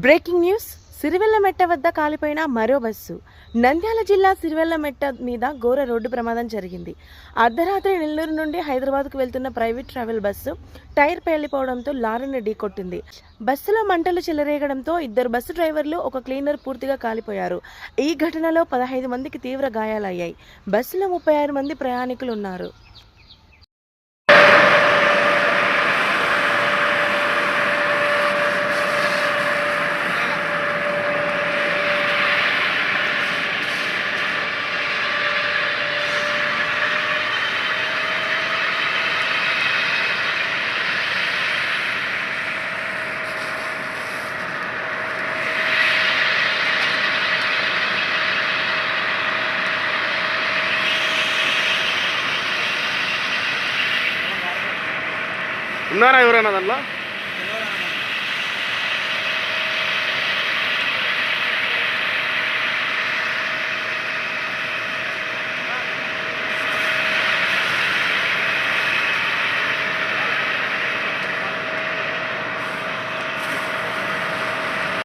Breaking news. సిరివెల్లమెట్ట వద్ద కాలిపోయిన మరో బస్సు. నంద్యాల జిల్లా సిరివెల్లమెట్ట మీద ఘోర రోడ్డు ప్రమాదం జరిగింది. అర్ధరాత్రి నెల్లూరు నుండి హైదరాబాద్కు వెళ్తున్న ప్రైవేట్ ట్రావెల్ బస్సు టైర్ పేలిపోవడంతో లారీని ఢీకొట్టింది. బస్సులో మంటలు చెలరేగడంతో ఇద్దరు బస్సు డ్రైవర్లు, ఒక క్లీనర్ పూర్తిగా కాలిపోయారు. ఈ ఘటనలో 15 మందికి తీవ్ర గాయాలయ్యాయి. బస్సులో 36 మంది ప్రయాణికులు ఉన్నారు. ఉన్నారా ఎవరైనా దాంట్లో?